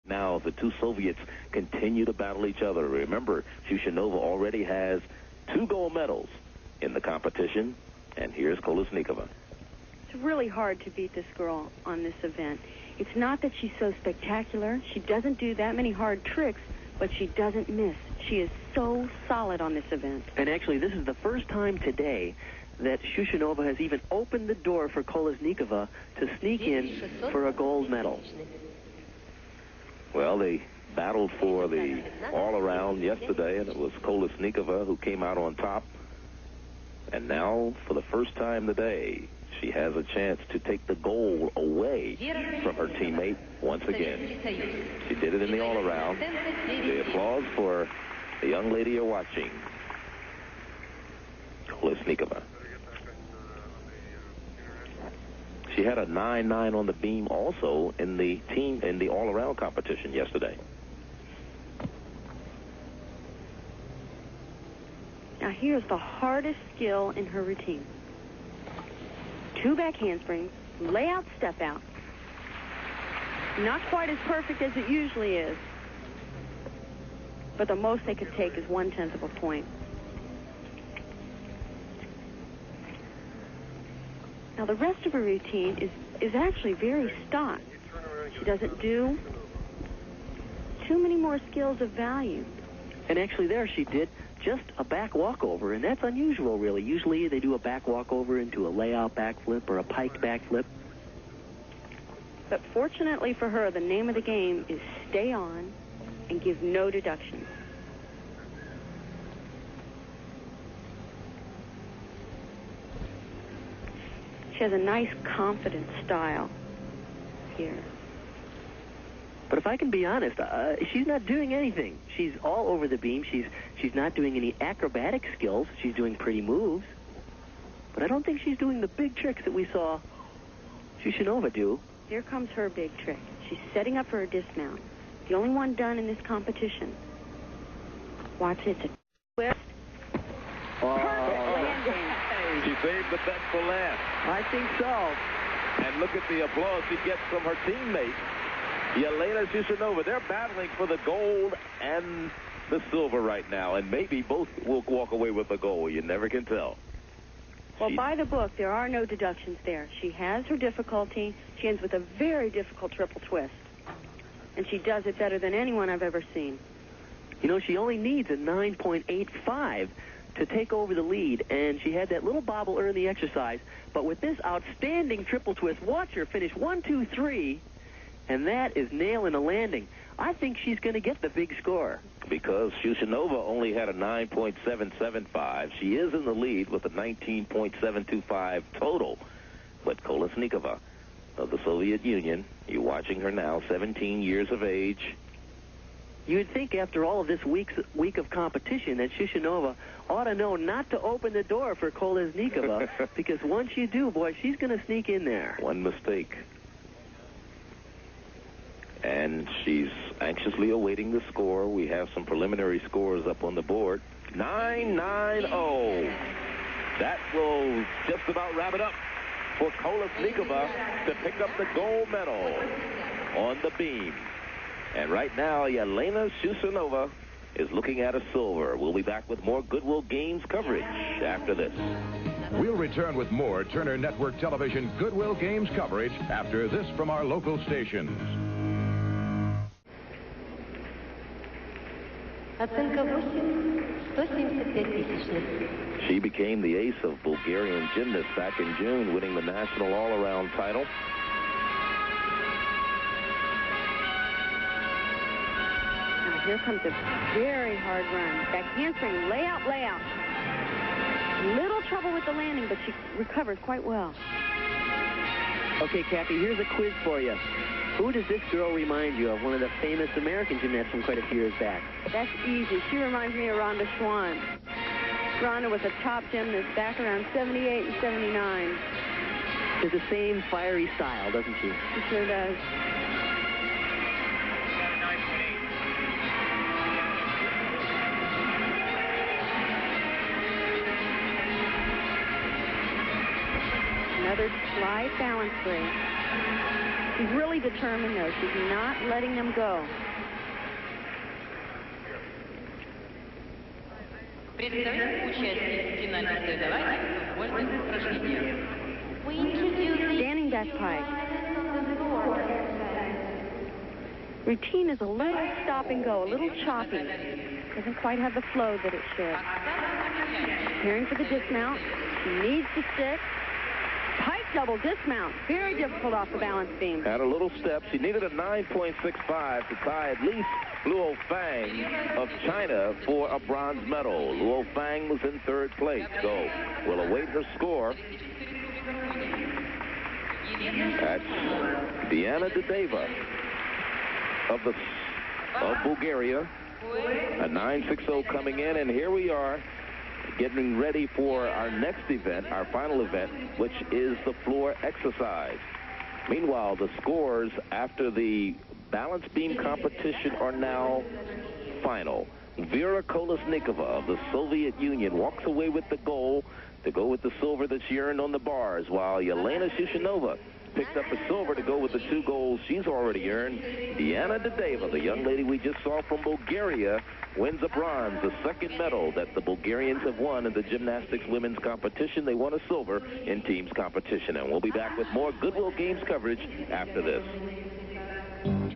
Now the two Soviets continue to battle each other. Remember, Shushenova already has 2 gold medals in the competition, and here's Kolesnikova. It's really hard to beat this girl on this event. It's not that she's so spectacular. She doesn't do that many hard tricks, but she doesn't miss. She is so solid on this event. And actually, this is the first time today that Shushenova has even opened the door for Kolesnikova to sneak in for a gold medal. Well, they battled for the all-around yesterday, and it was Kolesnikova who came out on top. And now, for the first time today, she has a chance to take the gold away from her teammate once again. She did it in the all-around. The applause for the young lady you're watching, Kolesnikova. She had a 9-9 on the beam also in the all-around competition yesterday. Now here's the hardest skill in her routine. 2 back handsprings, lay out, step out. Not quite as perfect as it usually is, but the most they could take is 1/10 of a point. Now the rest of her routine is actually very stock. She doesn't do too many more skills of value. And actually there she did just a back walkover, and that's unusual, really. Usually they do a back walkover into a layout backflip or a piked backflip. But fortunately for her, the name of the game is stay on and give no deductions. She has a nice, confident style here. But if I can be honest, she's not doing anything. She's all over the beam. She's not doing any acrobatic skills. She's doing pretty moves. But I don't think she's doing the big tricks that we saw Shushenova do. Here comes her big trick. She's setting up for a dismount. The only one done in this competition. Watch it. It's a twist. She saved the best for last. I think so. And look at the applause she gets from her teammate, Yelena Shushenova. They're battling for the gold and the silver right now, and maybe both will walk away with the gold. You never can tell. Well, by the book, there are no deductions there. She has her difficulty. She ends with a very difficult triple twist. And she does it better than anyone I've ever seen. You know, she only needs a 9.85 to take over the lead, and she had that little bobble early in the exercise. But with this outstanding triple twist, watch her finish 1, 2, 3, and that is nailing a landing. I think she's going to get the big score. Because Shushenova only had a 9.775. She is in the lead with a 19.725 total. But Kolesnikova of the Soviet Union, you're watching her now, 17 years of age. You would think after all of this week of competition that Shushenova ought to know not to open the door for Kolesnikova, because once you do, boy, she's going to sneak in there. One mistake. And she's anxiously awaiting the score. We have some preliminary scores up on the board. 9-9-0. That will just about wrap it up for Kolesnikova to pick up the gold medal on the beam. And right now, Yelena Shushenova is looking at a silver. We'll be back with more Goodwill Games coverage after this. We'll return with more Turner Network Television Goodwill Games coverage after this from our local stations. She became the ace of Bulgarian gymnasts back in June, winning the national all-around title. Here comes a very hard run. Back handspring, lay out, lay out. Little trouble with the landing, but she recovers quite well. Okay, Kathy, here's a quiz for you. Who does this girl remind you of? One of the famous American gymnasts from quite a few years back. That's easy. She reminds me of Rhonda Schwann. Rhonda was a top gymnast back around 78 and 79. She has the same fiery style, doesn't she? She sure does. Another slide balance break. She's really determined, though. She's not letting them go. Standing back pike. Routine is a little stop and go, a little choppy. Doesn't quite have the flow that it should. Preparing for the dismount. She needs to stick. Pike double dismount. Very difficult off the balance beam. Had a little step. She needed a 9.65 to tie at least Luo Fang of China for a bronze medal. Luo Fang was in third place, so we'll await her score. That's Diana Doudeva of Bulgaria. A 9.60 coming in, and here we are getting ready for our next event, our final event, which is the floor exercise. Meanwhile, the scores after the balance beam competition are now final. Vera Kolesnikova of the Soviet Union walks away with the gold to go with the silver that she earned on the bars, while Yelena Shushinova picked up the silver to go with the 2 golds she's already earned. Diana Doudeva, the young lady we just saw from Bulgaria, wins a bronze, the second medal that the Bulgarians have won in the gymnastics women's competition. They won a silver in teams competition. And we'll be back with more Goodwill Games coverage after this.